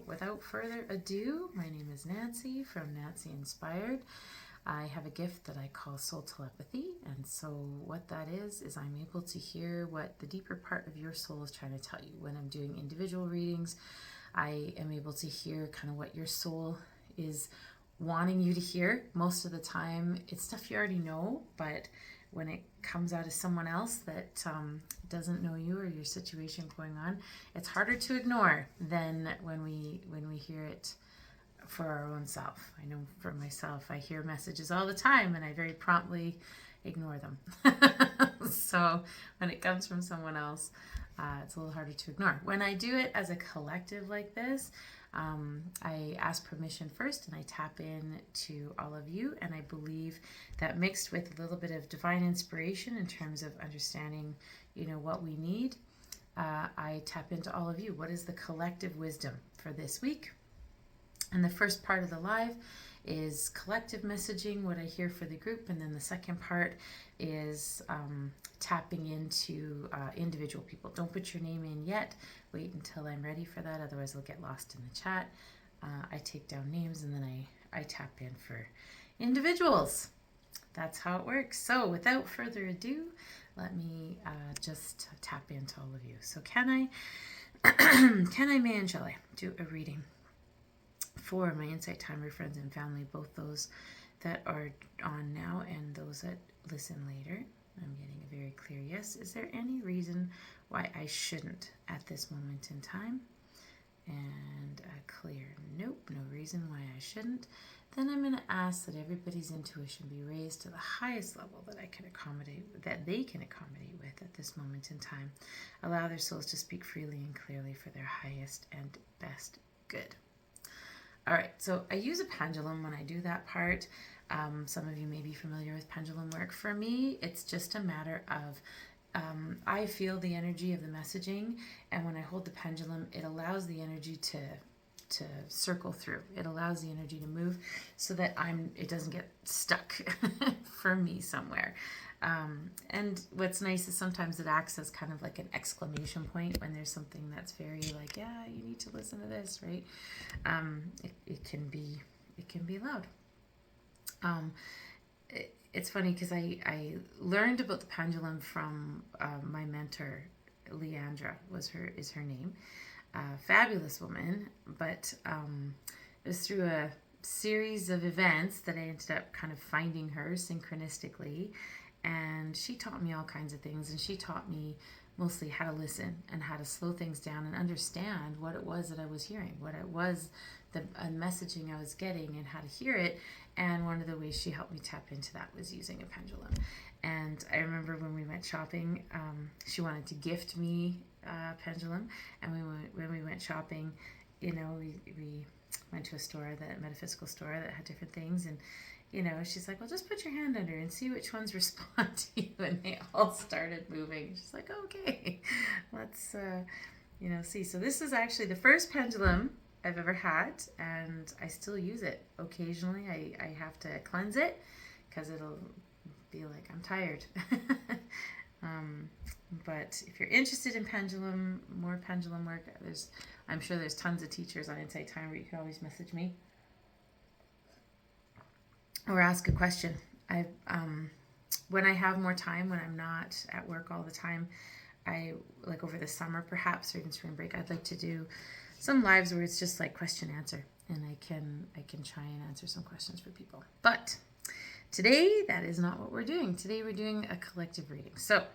Without further ado, my name is Nancy from Nancy Inspired. I have a gift that I call soul telepathy, and so what that is I'm able to hear what the deeper part of your soul is trying to tell you. When I'm doing individual readings, I am able to hear kind of what your soul is wanting you to hear. Most of the time, it's stuff you already know, but when it comes out of someone else that doesn't know you or your situation going on, it's harder to ignore than when we hear it for our own self. I know for myself, I hear messages all the time and I very promptly ignore them. So when it comes from someone else, it's a little harder to ignore. When I do it as a collective like this, I ask permission first and I tap in to all of you, and I believe that mixed with a little bit of divine inspiration in terms of understanding, what we need, I tap into all of you. What is the collective wisdom for this week? And the first part of the live is collective messaging, what I hear for the group, and then the second part is tapping into individual people. Don't put your name in yet. Wait until I'm ready for that, otherwise I'll get lost in the chat. I take down names and then I tap in for individuals. That's how it works. So without further ado, let me just tap into all of you. So can I, may and shall I do a reading for my Insight Timer friends and family, both those that are on now and those that listen later? I'm getting a very clear yes. Is there any reason why I shouldn't at this moment in time? And a clear nope, no reason why I shouldn't. Then I'm going to ask that everybody's intuition be raised to the highest level that they can accommodate with at this moment in time. Allow their souls to speak freely and clearly for their highest and best good. All right, so I use a pendulum when I do that part. Some of you may be familiar with pendulum work. For me, it's just a matter of I feel the energy of the messaging, and when I hold the pendulum, it allows the energy to circle through. It allows the energy to move so that it doesn't get stuck for me somewhere. And what's nice is sometimes it acts as kind of like an exclamation point when there's something that's very like, yeah, you need to listen to this, right? It can be loud. It's funny because I learned about the pendulum from my mentor, Leandra is her name. Fabulous woman, but it was through a series of events that I ended up kind of finding her synchronistically, and she taught me all kinds of things, and she taught me mostly how to listen and how to slow things down and understand what it was that I was hearing, what it was, the messaging I was getting, and how to hear it. And one of the ways she helped me tap into that was using a pendulum. And I remember when we went shopping, she wanted to gift me a pendulum, and when we went shopping, we went to a metaphysical store that had different things, and she's like, well, just put your hand under and see which ones respond to you. And they all started moving. She's like, okay, let's, see. So this is actually the first pendulum I've ever had, and I still use it. Occasionally I have to cleanse it because it'll be like, I'm tired. But if you're interested in more pendulum work, I'm sure there's tons of teachers on Insight Timer. You can always message me or ask a question. When I have more time, when I'm not at work all the time, I like over the summer perhaps, or even spring break, I'd like to do some lives where it's just like question answer, and I can try and answer some questions for people. But today, that is not what we're doing. Today we're doing a collective reading. So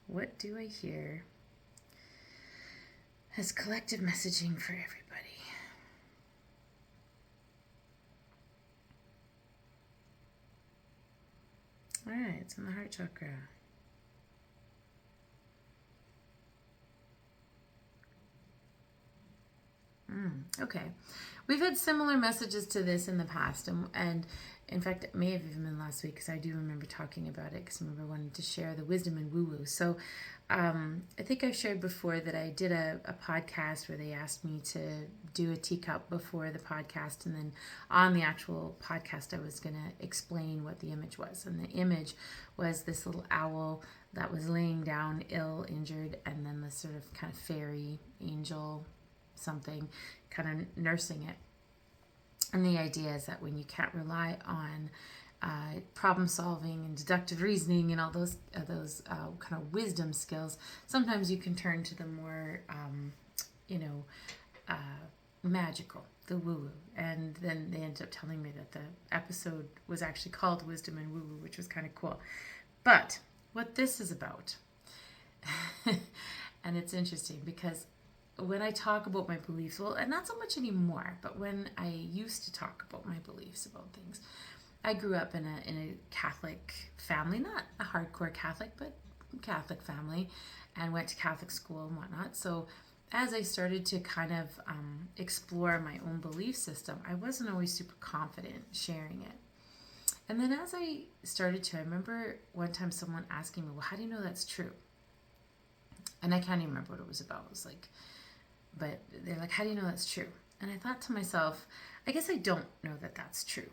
what do I hear as collective messaging for everybody? All right, it's in the heart chakra. Okay. We've had similar messages to this in the past, and in fact, it may have even been last week, because I do remember talking about it, because I remember wanting to share the wisdom and woo-woo. So I think I've shared before that I did a podcast where they asked me to do a teacup before the podcast, and then on the actual podcast I was going to explain what the image was. And the image was this little owl that was laying down ill, injured, and then this sort of kind of fairy angel something, kind of nursing it. And the idea is that when you can't rely on problem solving and deductive reasoning and all those kind of wisdom skills, sometimes you can turn to the more, magical, the woo-woo. And then they ended up telling me that the episode was actually called Wisdom and Woo-woo, which was kind of cool. But what this is about, and it's interesting because when I talk about my beliefs, well, and not so much anymore, but when I used to talk about my beliefs about things, I grew up in a Catholic family, not a hardcore Catholic, but Catholic family, and went to Catholic school and whatnot. So as I started to kind of explore my own belief system, I wasn't always super confident sharing it. And then as I started to, I remember one time someone asking me, well, how do you know that's true? And I can't even remember what it was about. It was like, but they're like, how do you know that's true? And I thought to myself, I guess I don't know that that's true.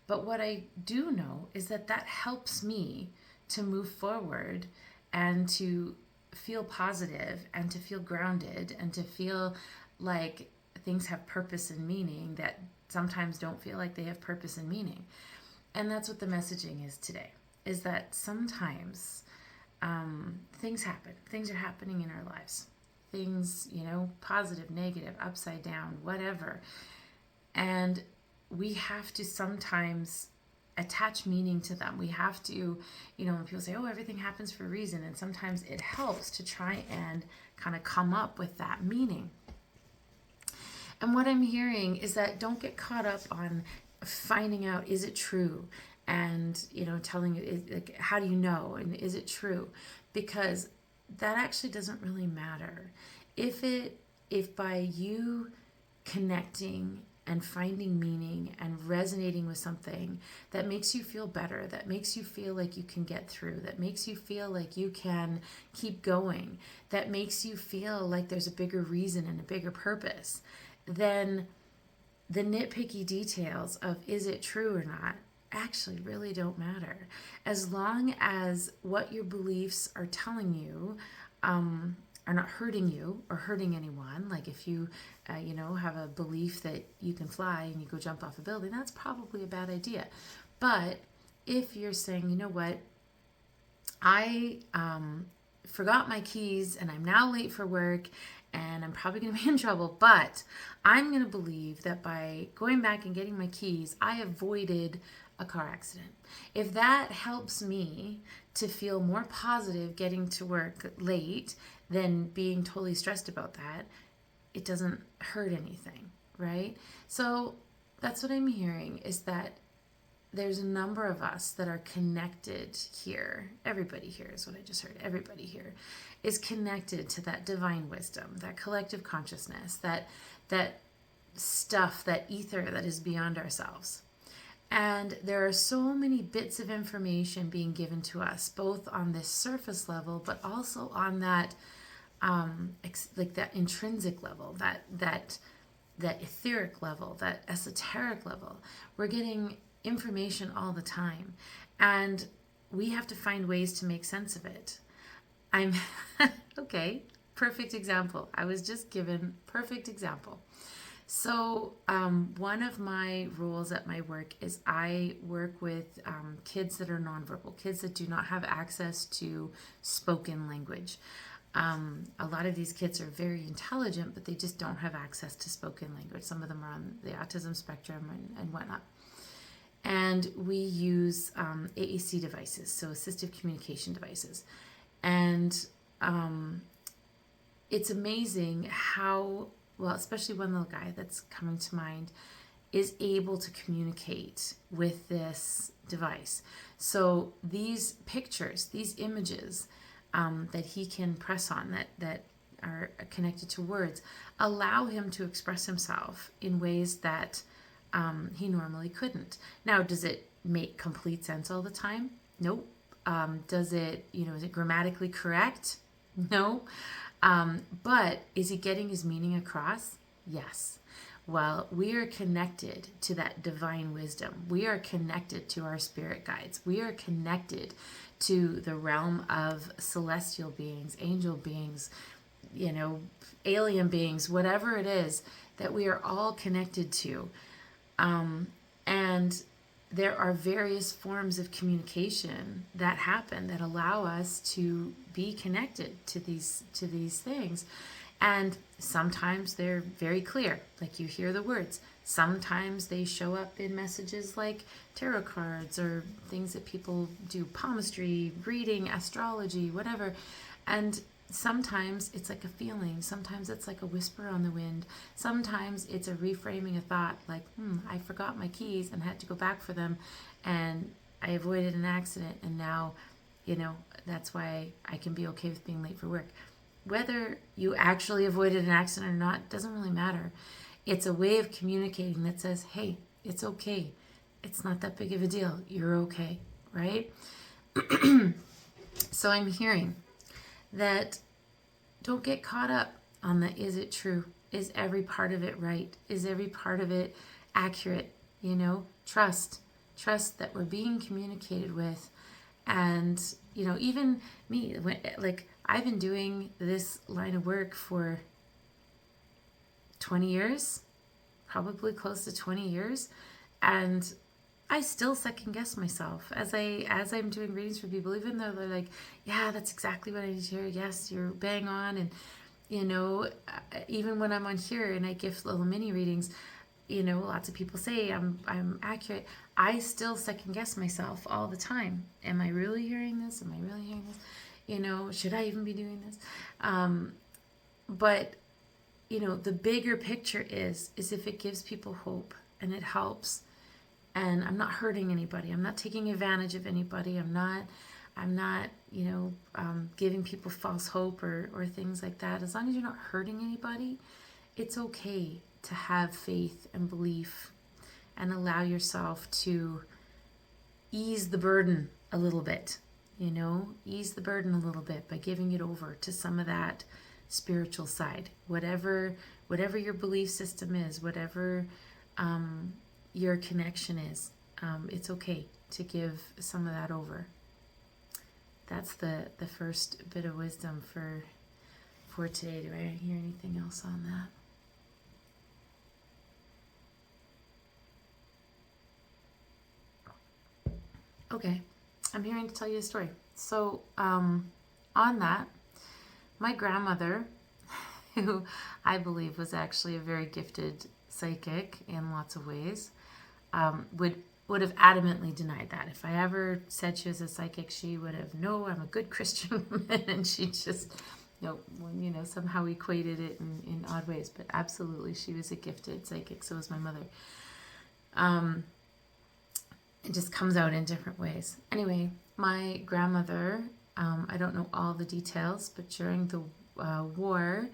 But what I do know is that that helps me to move forward and to feel positive and to feel grounded and to feel like things have purpose and meaning that sometimes don't feel like they have purpose and meaning. And that's what the messaging is today, is that sometimes things happen. Things are happening in our lives. Things, positive, negative, upside down, whatever. And we have to sometimes attach meaning to them. We have to, when people say, oh, everything happens for a reason, and sometimes it helps to try and kind of come up with that meaning. And what I'm hearing is that don't get caught up on finding out, is it true? And, telling you, like, how do you know? And is it true? Because that actually doesn't really matter. If by you connecting and finding meaning and resonating with something that makes you feel better, that makes you feel like you can get through, that makes you feel like you can keep going, that makes you feel like there's a bigger reason and a bigger purpose, then the nitpicky details of is it true or not actually really don't matter. As long as what your beliefs are telling you are not hurting you or hurting anyone. Like if you, have a belief that you can fly and you go jump off a building, that's probably a bad idea. But if you're saying, you know what, I forgot my keys and I'm now late for work and I'm probably going to be in trouble, but I'm going to believe that by going back and getting my keys, I avoided a car accident. If that helps me to feel more positive getting to work late than being totally stressed about that, it doesn't hurt anything, right? So that's what I'm hearing, is that there's a number of us that are connected here. Everybody here is what I just heard. Everybody here is connected to that divine wisdom, that collective consciousness, that stuff, that ether that is beyond ourselves. And there are so many bits of information being given to us, both on this surface level, but also on that, like that intrinsic level, that etheric level, that esoteric level. We're getting information all the time, and we have to find ways to make sense of it. Okay, perfect example. I was just given perfect example. So one of my roles at my work is I work with kids that are nonverbal, kids that do not have access to spoken language. A lot of these kids are very intelligent, but they just don't have access to spoken language. Some of them are on the autism spectrum and whatnot. And we use AAC devices, so assistive communication devices. And it's amazing how, well, especially one little guy that's coming to mind is able to communicate with this device. So these pictures, these images that he can press on that are connected to words allow him to express himself in ways that he normally couldn't. Now, does it make complete sense all the time? Nope. Does it, is it grammatically correct? No. But is he getting his meaning across? Yes. Well, we are connected to that divine wisdom. We are connected to our spirit guides. We are connected to the realm of celestial beings, angel beings, alien beings, whatever it is that we are all connected to. And there are various forms of communication that happen that allow us to be connected to these things. And sometimes they're very clear, like you hear the words. Sometimes they show up in messages like tarot cards or things that people do, palmistry, reading, astrology, whatever. And sometimes it's like a feeling. Sometimes it's like a whisper on the wind. Sometimes it's a reframing of thought, like, I forgot my keys and had to go back for them, and I avoided an accident, and now, that's why I can be okay with being late for work. Whether you actually avoided an accident or not doesn't really matter. It's a way of communicating that says, hey, it's okay. It's not that big of a deal. You're okay, right? So I'm hearing that don't get caught up on the is it true? Is every part of it right? Is every part of it accurate? Trust that we're being communicated with. And, even me, I've been doing this line of work for 20 years, probably close to 20 years. And I still second guess myself as I'm doing readings for people, even though they're like, yeah, that's exactly what I need to hear. Yes, you're bang on. And, even when I'm on here and I give little mini readings, lots of people say I'm accurate. I still second guess myself all the time. Am I really hearing this? Am I really hearing this? Should I even be doing this? But, the bigger picture is if it gives people hope and it helps, and I'm not hurting anybody. I'm not taking advantage of anybody. I'm not, giving people false hope or things like that. As long as you're not hurting anybody, it's okay to have faith and belief and allow yourself to ease the burden a little bit, ease the burden a little bit by giving it over to some of that spiritual side, whatever your belief system is, whatever your connection is. It's okay to give some of that over. That's the first bit of wisdom for today. Do I hear anything else on that? Okay, I'm hearing to tell you a story. So on that, my grandmother, who I believe was actually a very gifted psychic in lots of ways, would have adamantly denied that. If I ever said she was a psychic, she would have, no, I'm a good Christian woman, and she just, somehow equated it in odd ways. But absolutely, she was a gifted psychic. So was my mother. It just comes out in different ways. Anyway, my grandmother, I don't know all the details, but during the war,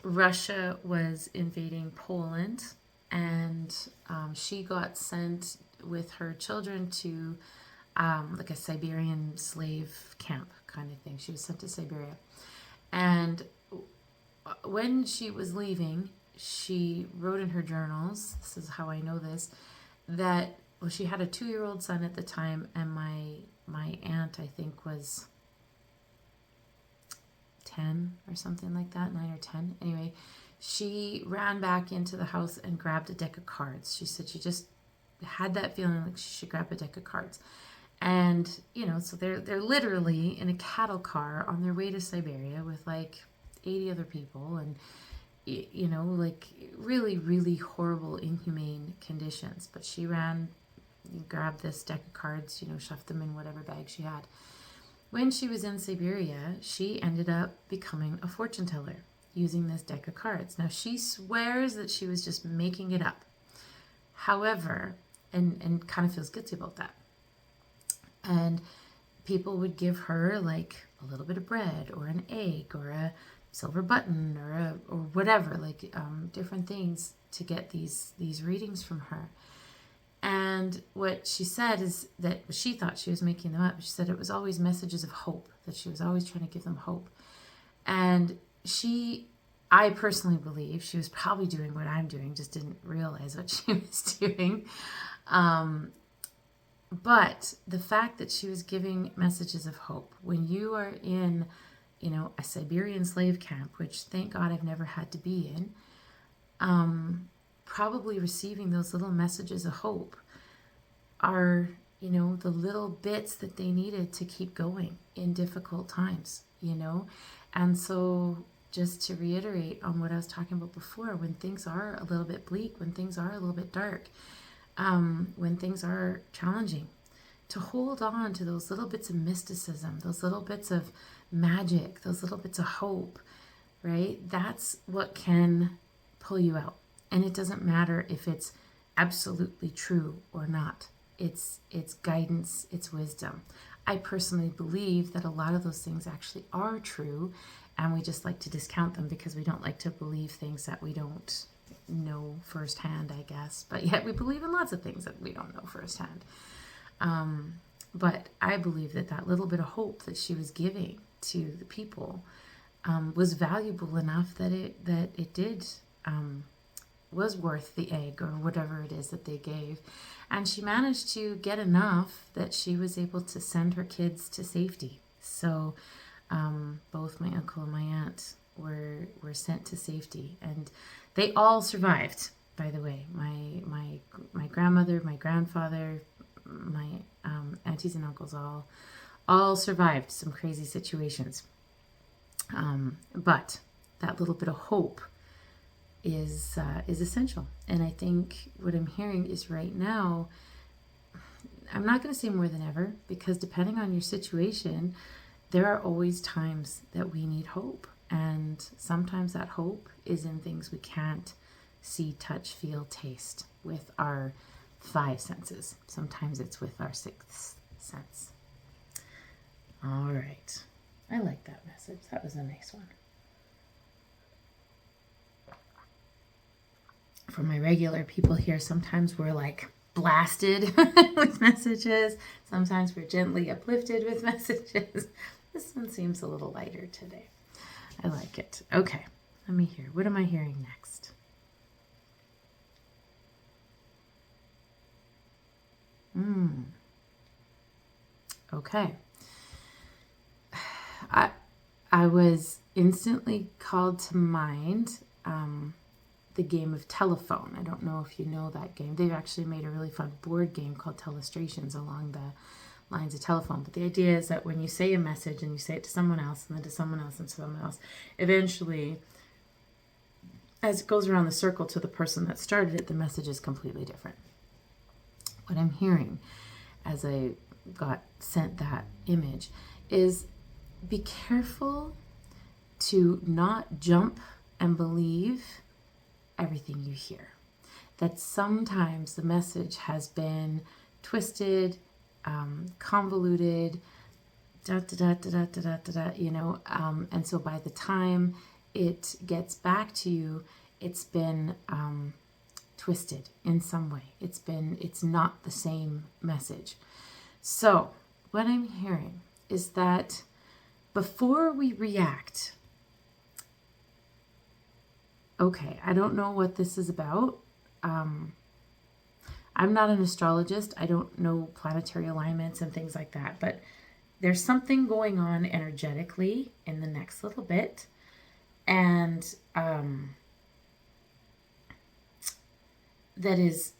Russia was invading Poland, and she got sent with her children to like a Siberian slave camp kind of thing. She was sent to Siberia. And when she was leaving, she wrote in her journals, this is how I know this, that she had a 2-year-old son at the time, and my aunt, I think, was 10 or something like that, 9 or 10. Anyway, she ran back into the house and grabbed a deck of cards. She said she just had that feeling like she should grab a deck of cards. And, so they're literally in a cattle car on their way to Siberia with like 80 other people, and like really, really horrible, inhumane conditions. But she ran, grabbed this deck of cards, shoved them in whatever bag she had. When she was in Siberia, she ended up becoming a fortune teller using this deck of cards. Now, she swears that she was just making it up. However, and kind of feels guilty about that. And people would give her like a little bit of bread or an egg or a silver button or whatever, like different things to get these readings from her. And what she said is that she thought she was making them up. She said it was always messages of hope, that she was always trying to give them hope. And I personally believe she was probably doing what I'm doing, just didn't realize what she was doing. But the fact that she was giving messages of hope, when you are in, a Siberian slave camp, which thank God I've never had to be in, probably receiving those little messages of hope are, the little bits that they needed to keep going in difficult times, And so just to reiterate on what I was talking about before, when things are a little bit bleak, when things are a little bit dark, when things are challenging, to hold on to those little bits of mysticism, those little bits of magic, those little bits of hope, right? That's what can pull you out. And it doesn't matter if it's absolutely true or not. It's guidance, it's wisdom. I personally believe that a lot of those things actually are true, and we just like to discount them because we don't like to believe things that we don't know firsthand, I guess. But yet we believe in lots of things that we don't know firsthand. But I believe that little bit of hope that she was giving to the people was valuable enough that it did was worth the egg or whatever it is that they gave. And she managed to get enough that she was able to send her kids to safety. So both my uncle and my aunt were sent to safety, and they all survived. By the way, my grandmother, my grandfather, my aunties and uncles all survived some crazy situations. But that little bit of hope is essential. And I think what I'm hearing is right now, I'm not going to say more than ever, because depending on your situation, there are always times that we need hope. And sometimes that hope is in things we can't see, touch, feel, taste with our 5 senses. Sometimes it's with our 6th sense. All right. I like that message. That was a nice one. For my regular people here, sometimes we're like blasted with messages. Sometimes we're gently uplifted with messages. This one seems a little lighter today. I like it. Okay, let me hear. What am I hearing next? Okay. I was instantly called to mind the game of telephone. I don't know if you know that game. They've actually made a really fun board game called Telestrations along the lines of telephone. But the idea is that when you say a message and you say it to someone else and then to someone else and to someone else, eventually, as it goes around the circle to the person that started it, the message is completely different. What I'm hearing as I got sent that image is be careful to not jump and believe everything you hear. That sometimes the message has been twisted, convoluted, and so by the time it gets back to you, it's been twisted in some way. It's not the same message. So what I'm hearing is that before we react, okay, I don't know what this is about. I'm not an astrologist. I don't know planetary alignments and things like that, but there's something going on energetically in the next little bit, and that is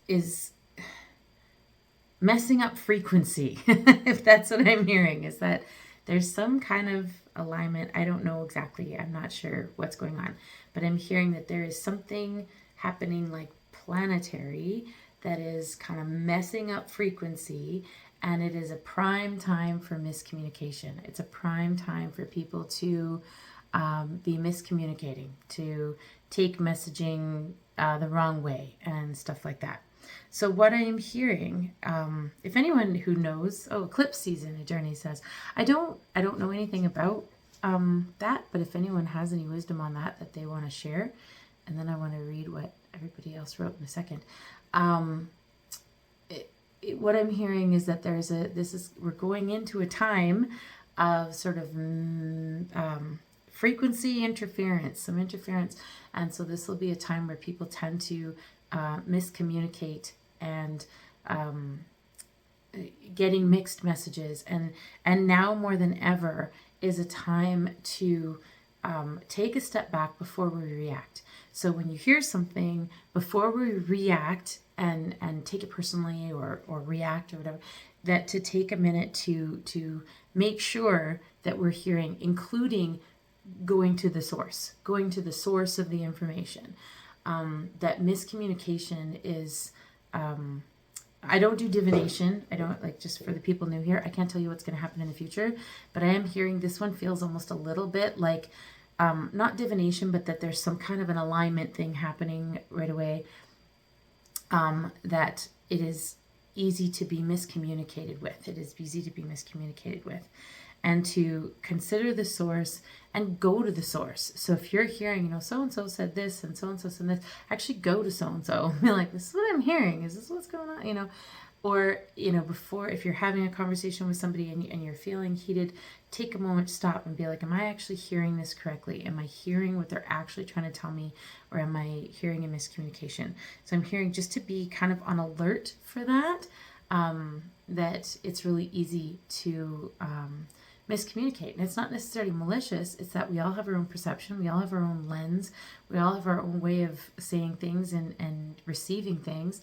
messing up frequency. If that's what I'm hearing, is that there's some kind of alignment. I don't know exactly. I'm not sure what's going on, but I'm hearing that there is something happening like planetary that is kind of messing up frequency, and it is a prime time for miscommunication. It's a prime time for people to be miscommunicating, to take messaging the wrong way and stuff like that. So what I am hearing, if anyone who knows, eclipse season, Journey says, I don't know anything about that, but if anyone has any wisdom on that they want to share, and then I want to read what everybody else wrote in a second. What I'm hearing is that we're going into a time of sort of frequency interference, some interference, and so this will be a time where people tend to miscommunicate and getting mixed messages, and now more than ever is a time to take a step back before we react. So when you hear something, before we react and take it personally or react or whatever, that to take a minute to make sure that we're hearing, including going to the source of the information. That miscommunication is, I don't do divination. I don't, like, just for the people new here, I can't tell you what's going to happen in the future, but I am hearing this one feels almost a little bit like, not divination, but that there's some kind of an alignment thing happening right away, that it is easy to be miscommunicated with. It is easy to be miscommunicated with. And to consider the source and go to the source. So if you're hearing, so-and-so said this and so-and-so said this, actually go to so-and-so. Be like, this is what I'm hearing. Is this what's going on? Or, before, if you're having a conversation with somebody and you're feeling heated, take a moment, stop and be like, am I actually hearing this correctly? Am I hearing what they're actually trying to tell me? Or am I hearing a miscommunication? So I'm hearing, just to be kind of on alert for that, that it's really easy to miscommunicate. And it's not necessarily malicious. It's that we all have our own perception. We all have our own lens. We all have our own way of saying things and receiving things.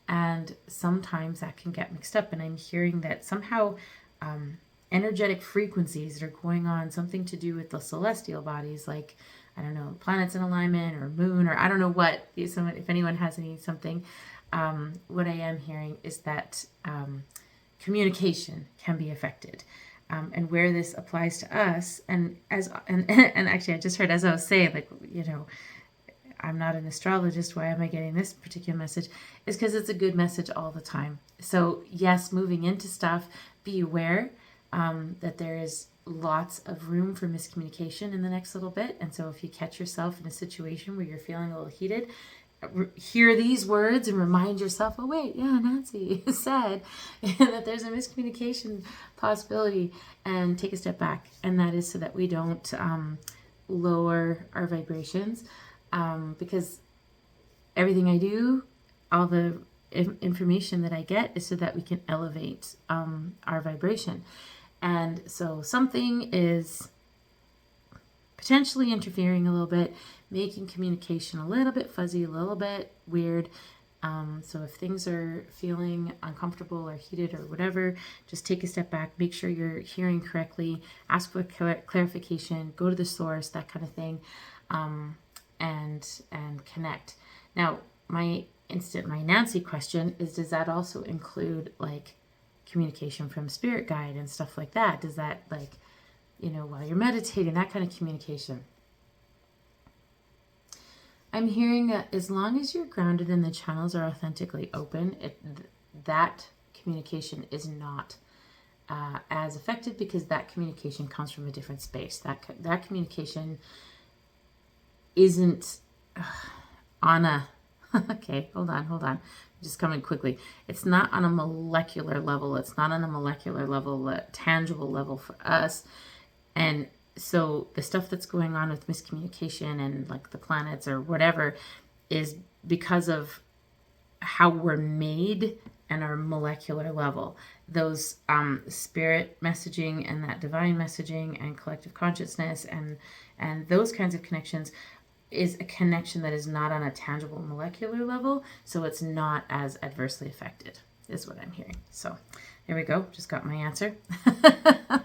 And sometimes that can get mixed up. And I'm hearing that somehow energetic frequencies that are going on, something to do with the celestial bodies, like, I don't know, planets in alignment or moon, or I don't know what, if anyone has something, what I am hearing is that communication can be affected. And where this applies to us, and actually I just heard, as I was saying, like, I'm not an astrologist, why am I getting this particular message? Is because it's a good message all the time. So yes, moving into stuff, be aware that there is lots of room for miscommunication in the next little bit. And so if you catch yourself in a situation where you're feeling a little heated, hear these words and remind yourself, oh wait, yeah, Nancy said that there's a miscommunication possibility, and take a step back. And that is so that we don't lower our vibrations, because everything I do, all the information that I get, is so that we can elevate our vibration. And so something is potentially interfering a little bit, making communication a little bit fuzzy, a little bit weird. So if things are feeling uncomfortable or heated or whatever, just take a step back, make sure you're hearing correctly, ask for clarification, go to the source, that kind of thing, and connect. Now, my Nancy question is, does that also include like communication from spirit guide and stuff like that? Does that, like, while you're meditating, that kind of communication? I'm hearing that as long as you're grounded and the channels are authentically open, that communication is not as effective, because that communication comes from a different space. That communication isn't on a okay, hold on, just coming quickly. It's not on a molecular level. It's not on a molecular level, a tangible level for us. And so the stuff that's going on with miscommunication and like the planets or whatever is because of how we're made and our molecular level. Those spirit messaging and that divine messaging and collective consciousness and those kinds of connections is a connection that is not on a tangible molecular level, so it's not as adversely affected, is what I'm hearing. So there we go, just got my answer.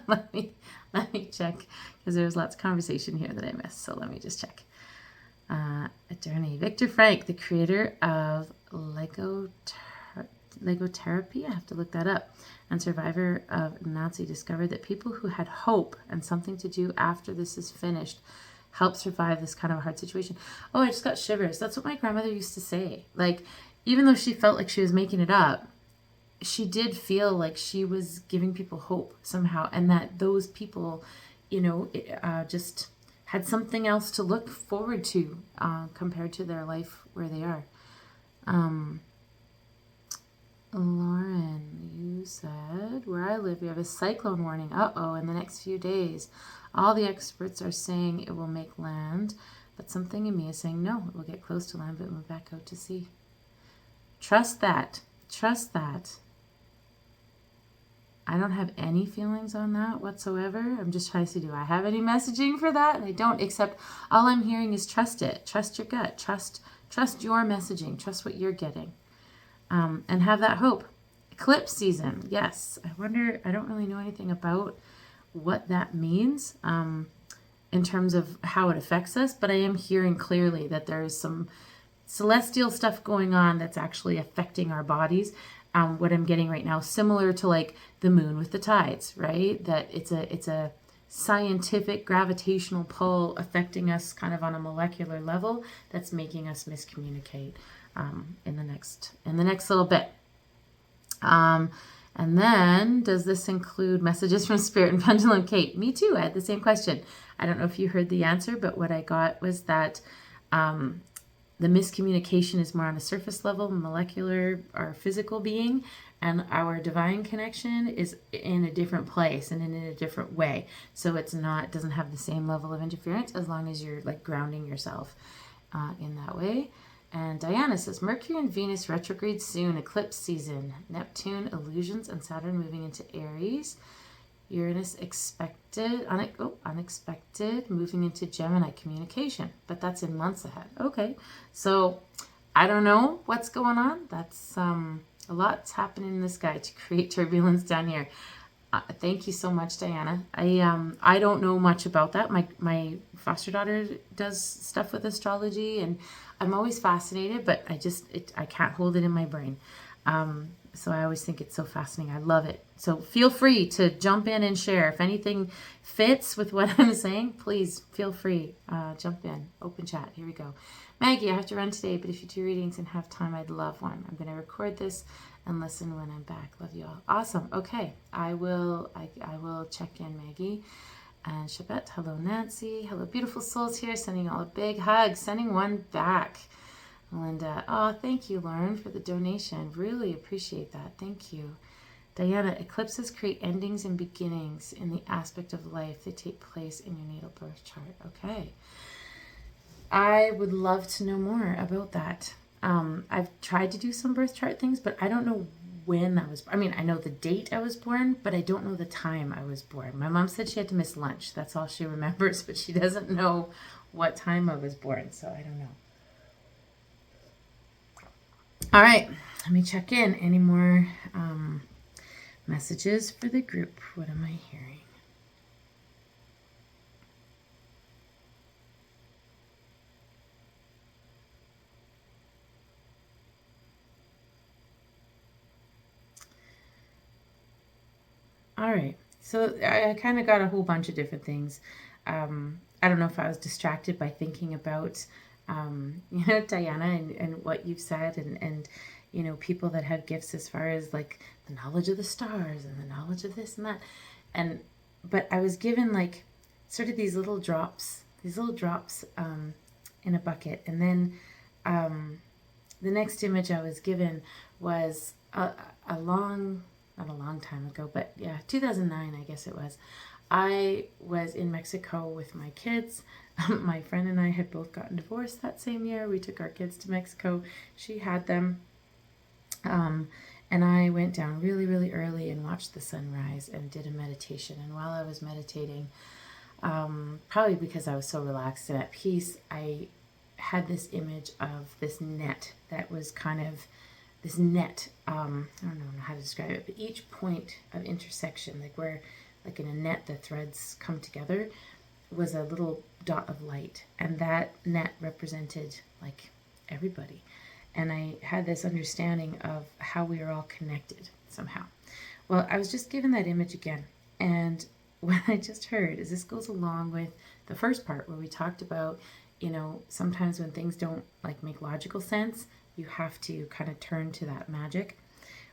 let me check, because there's lots of conversation here that I missed, so let me just check. Attorney Victor Frank, the creator of Lego Therapy, I have to look that up, and survivor of Nazi, discovered that people who had hope and something to do after this is finished help survive this kind of a hard situation. Oh, I just got shivers. That's what my grandmother used to say. Like, even though she felt like she was making it up, she did feel like she was giving people hope somehow, and that those people, just had something else to look forward to compared to their life where they are. Lauren, you said, where I live, we have a cyclone warning. Uh-oh, in the next few days. All the experts are saying it will make land, but something in me is saying no, it will get close to land but move back out to sea. Trust that. Trust that. I don't have any feelings on that whatsoever. I'm just trying to see, do I have any messaging for that? And I don't, except all I'm hearing is trust it. Trust your gut. Trust your messaging. Trust what you're getting. And have that hope. Eclipse season. Yes. I wonder, I don't really know anything about what that means in terms of how it affects us, but I am hearing clearly that there is some celestial stuff going on that's actually affecting our bodies. What I'm getting right now, similar to like the moon with the tides, right? That it's a scientific gravitational pull affecting us kind of on a molecular level that's making us miscommunicate in the next little bit. And then, does this include messages from Spirit and Pendulum? Kate, me too. I had the same question. I don't know if you heard the answer, but what I got was that the miscommunication is more on a surface level, molecular or physical being, and our divine connection is in a different place and in a different way. So it doesn't have the same level of interference as long as you're like grounding yourself in that way. And Diana says, Mercury and Venus retrograde soon, eclipse season, Neptune, illusions, and Saturn moving into Aries. Uranus unexpected, moving into Gemini, communication. But that's in months ahead. Okay, so I don't know what's going on. That's a lot's happening in the sky to create turbulence down here. Thank you so much, Diana. I don't know much about that. My foster daughter does stuff with astrology, and I'm always fascinated, but I can't hold it in my brain. So I always think it's so fascinating. I love it. So feel free to jump in and share. If anything fits with what I'm saying, please feel free. Jump in. Open chat. Here we go. Maggie, I have to run today, but if you do readings and have time, I'd love one. I'm going to record this and listen when I'm back. Love you all. Awesome. Okay. I will check in, Maggie. And Shabbat, hello, Nancy. Hello, beautiful souls here. Sending you all a big hug. Sending one back. Linda, oh, thank you, Lauren, for the donation. Really appreciate that. Thank you. Diana, eclipses create endings and beginnings in the aspect of life that take place in your natal birth chart. Okay. I would love to know more about that. I've tried to do some birth chart things, but I don't know when I was, I know the date I was born, but I don't know the time I was born. My mom said she had to miss lunch. That's all she remembers, but she doesn't know what time I was born, so I don't know. All right, let me check in. Any more messages for the group? What am I hearing? All right, so I kind of got a whole bunch of different things. I don't know if I was distracted by thinking about, Diana and what you've said and people that have gifts as far as like the knowledge of the stars and the knowledge of this and that. But I was given like sort of these little drops in a bucket. And then the next image I was given was not a long time ago, but yeah, 2009, I guess it was. I was in Mexico with my kids. My friend and I had both gotten divorced that same year. We took our kids to Mexico. She had them. And I went down really, really early and watched the sunrise and did a meditation. And while I was meditating, probably because I was so relaxed and at peace, I had this image of this net that was kind of this net. I don't know how to describe it, but each point of intersection, like where, like in a net, the threads come together, was a little dot of light. And that net represented like everybody. And I had this understanding of how we are all connected somehow. Well, I was just given that image again. And what I just heard is this goes along with the first part where we talked about, sometimes when things don't like make logical sense, you have to kind of turn to that magic.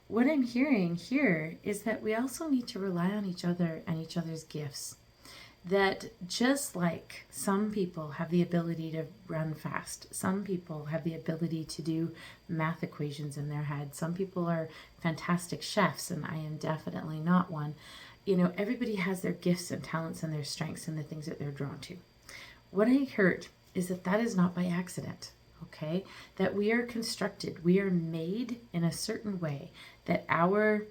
What I'm hearing here is that we also need to rely on each other and each other's gifts. That just like some people have the ability to run fast, some people have the ability to do math equations in their head, some people are fantastic chefs, and I am definitely not one. Everybody has their gifts and talents and their strengths and the things that they're drawn to. What I heard is that is not by accident, okay? That we are constructed, we are made in a certain way, that our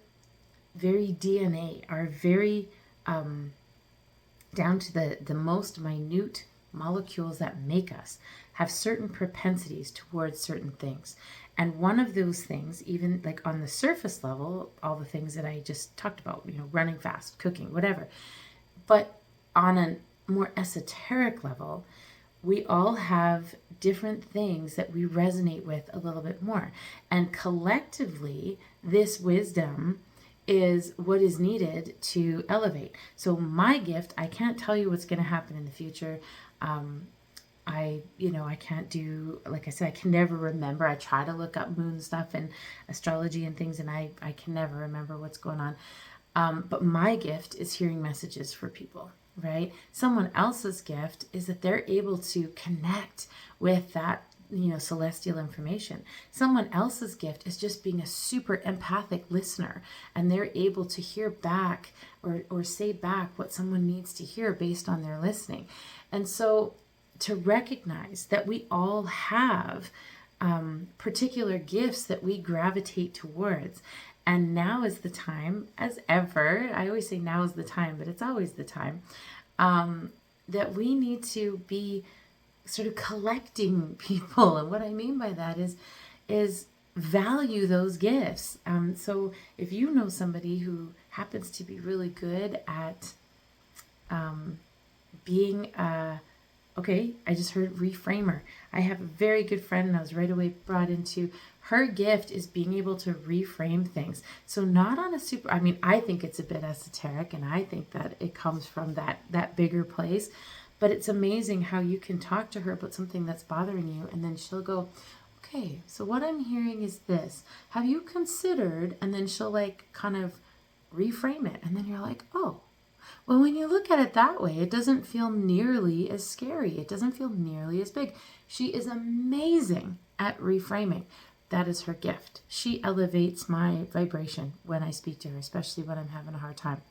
very DNA, our very down to the most minute molecules that make us, have certain propensities towards certain things. And one of those things, even like on the surface level, all the things that I just talked about, running fast, cooking, whatever. But on a more esoteric level, we all have different things that we resonate with a little bit more. And collectively, this wisdom is what is needed to elevate. So my gift, I can't tell you what's going to happen in the future. I can't do, like I said, I can never remember. I try to look up moon stuff and astrology and things, and I can never remember what's going on. But my gift is hearing messages for people, right? Someone else's gift is that they're able to connect with that, celestial information. Someone else's gift is just being a super empathic listener, and they're able to hear back or say back what someone needs to hear based on their listening. And so to recognize that we all have particular gifts that we gravitate towards. And now is the time, as ever, I always say now is the time, but it's always the time, that we need to be sort of collecting people. And what I mean by that is value those gifts. So if you know somebody who happens to be really good at being okay, I just heard reframer. I have a very good friend, and I was right away brought into her gift is being able to reframe things. So not on a super, I think it's a bit esoteric, and I think that it comes from that bigger place. But it's amazing how you can talk to her about something that's bothering you, and then she'll go, okay, so what I'm hearing is this. Have you considered? And then she'll like kind of reframe it. And then you're like, oh, well, when you look at it that way, it doesn't feel nearly as scary. It doesn't feel nearly as big. She is amazing at reframing. That is her gift. She elevates my vibration when I speak to her, especially when I'm having a hard time.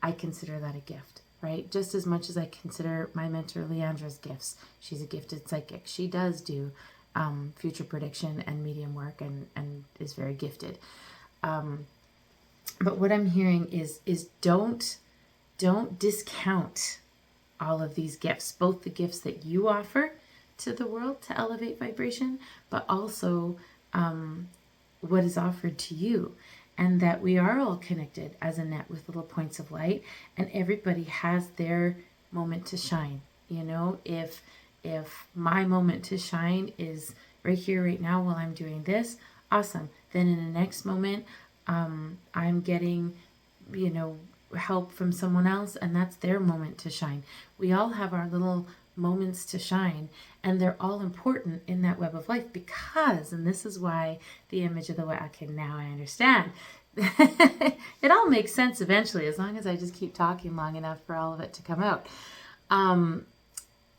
I consider that a gift, right? Just as much as I consider my mentor Leandra's gifts. She's a gifted psychic. She does do future prediction and medium work and is very gifted. But what I'm hearing is don't discount all of these gifts, both the gifts that you offer to the world to elevate vibration, but also what is offered to you, and that we are all connected as a net with little points of light, and everybody has their moment to shine. If my moment to shine is right here, right now, while I'm doing this, awesome. Then in the next moment, I'm getting, help from someone else, and that's their moment to shine. We all have our little moments to shine, and they're all important in that web of life because, and this is why the image of the web, okay, now I understand. It all makes sense eventually, as long as I just keep talking long enough for all of it to come out.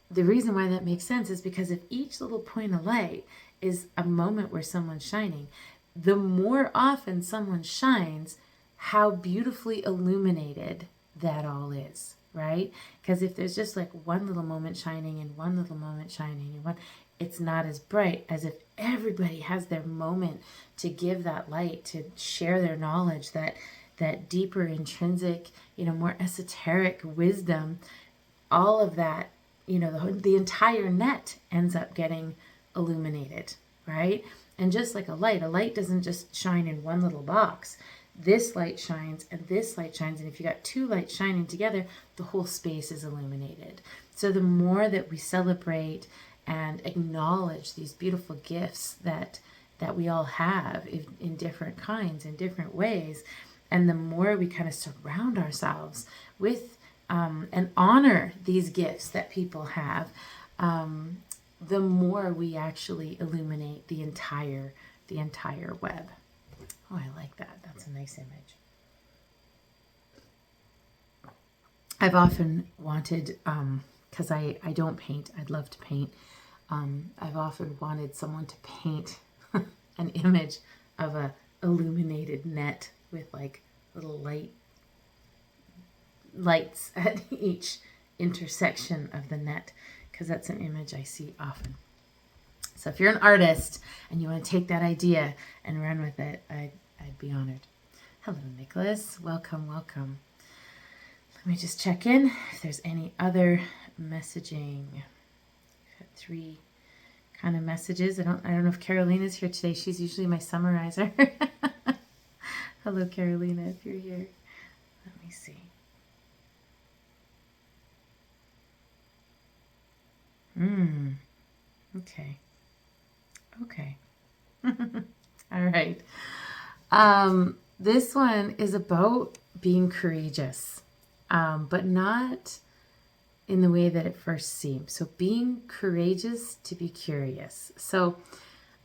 The reason why that makes sense is because if each little point of light is a moment where someone's shining, the more often someone shines, how beautifully illuminated that all is, right? Because if there's just like one little moment shining and one little moment shining and it's not as bright as if everybody has their moment to give that light, to share their knowledge, that deeper intrinsic, more esoteric wisdom, all of that, the entire net ends up getting illuminated, right? And just like a light doesn't just shine in one little box. This light shines and this light shines, and if you got two lights shining together, the whole space is illuminated. So the more that we celebrate and acknowledge these beautiful gifts that we all have in different kinds, in different ways, and the more we kind of surround ourselves with and honor these gifts that people have, the more we actually illuminate the entire web. Oh, I like that. That's a nice image. I've often wanted, because I don't paint, I'd love to paint. I've often wanted someone to paint an image of a illuminated net with like little lights at each intersection of the net, because that's an image I see often. So if you're an artist and you want to take that idea and run with it, I'd be honored. Hello, Nicholas. Welcome, welcome. Let me just check in if there's any other messaging. I've had 3 kind of messages. I don't know if Carolina's here today. She's usually my summarizer. Hello, Carolina, if you're here. Let me see. Okay. Okay. All right. This one is about being courageous, but not in the way that it first seems. So being courageous to be curious. So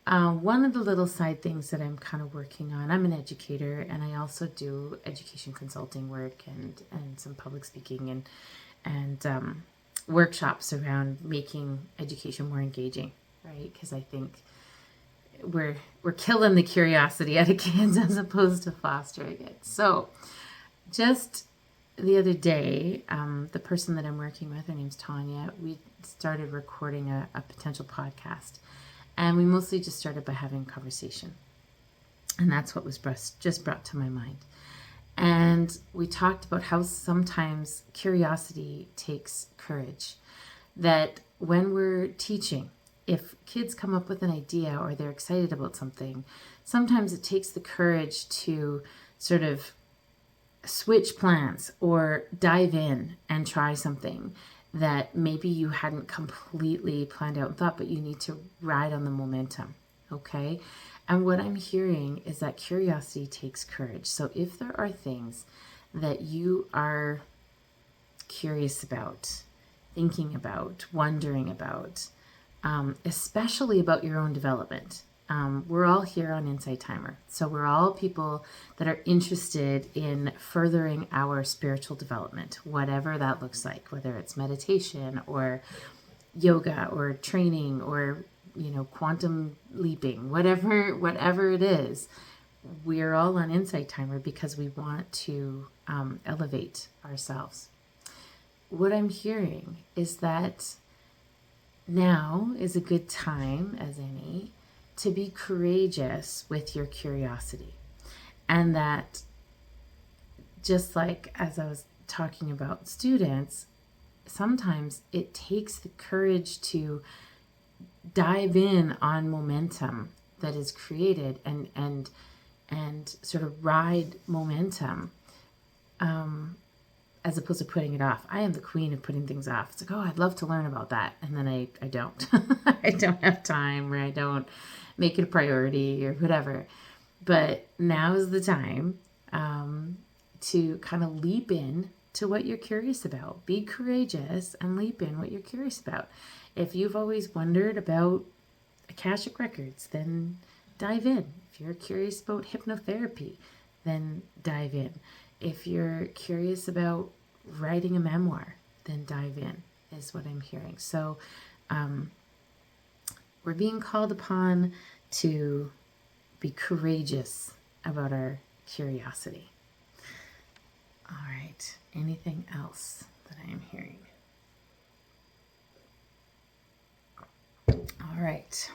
one of the little side things that I'm kind of working on, I'm an educator and I also do education consulting work and some public speaking and workshops around making education more engaging, right? Because I think we're killing the curiosity out of kids as opposed to fostering it. So just the other day, the person that I'm working with, her name's Tanya, we started recording a potential podcast. And we mostly just started by having a conversation. And that's what was just brought to my mind. And we talked about how sometimes curiosity takes courage. That when we're teaching, if kids come up with an idea or they're excited about something, sometimes it takes the courage to sort of switch plans or dive in and try something that maybe you hadn't completely planned out and thought, but you need to ride on the momentum, okay? And what I'm hearing is that curiosity takes courage. So if there are things that you are curious about, thinking about, wondering about, especially about your own development, we're all here on Insight Timer. So we're all people that are interested in furthering our spiritual development, whatever that looks like, whether it's meditation or yoga or training or, quantum leaping, whatever it is. We're all on Insight Timer because we want to elevate ourselves. What I'm hearing is that now is a good time as any to be courageous with your curiosity. And that just like as I was talking about students, sometimes it takes the courage to dive in on momentum that is created and sort of ride momentum as opposed to putting it off. I am the queen of putting things off. It's like, oh, I'd love to learn about that. And then I don't. I don't have time, or I don't make it a priority or whatever. But now is the time to kind of leap in to what you're curious about. Be courageous and leap in what you're curious about. If you've always wondered about Akashic Records, then dive in. If you're curious about hypnotherapy, then dive in. If you're curious about writing a memoir, then dive in, is what I'm hearing. So we're being called upon to be courageous about our curiosity. All right. Anything else that I am hearing? All right.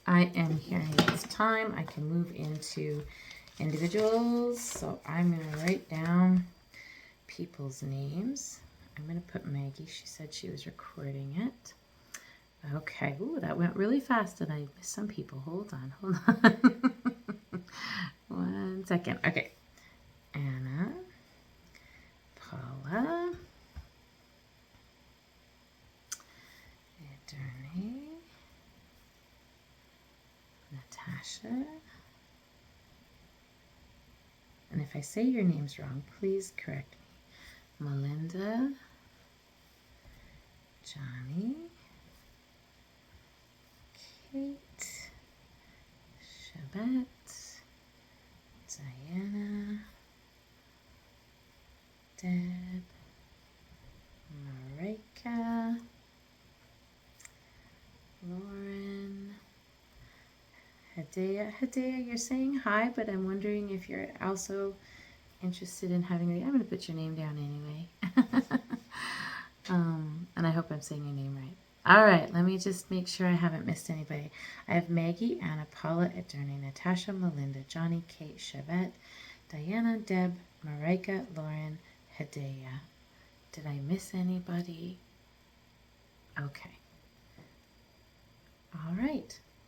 I am hearing it's time. I can move into individuals. So I'm going to write down people's names. I'm going to put Maggie. She said she was recording it. Okay. Ooh, that went really fast and I missed some people. Hold on. 1 second. Okay. Anna, Paula, Ederney, Natasha. And if I say your names wrong, please correct me. Melinda, Johnny, Kate, Shabbat, Diana, Deb, Marika, Lauren, Hadea, you're saying hi, but I'm wondering if you're also interested in having I'm going to put your name down anyway. And I hope I'm saying your name right. All right, let me just make sure I haven't missed anybody. I have Maggie, Anna, Paula, Ederney, Natasha, Melinda, Johnny, Kate, Chevette, Diana, Deb, Marika, Lauren, Hedaya. Did I miss anybody? Okay. All right.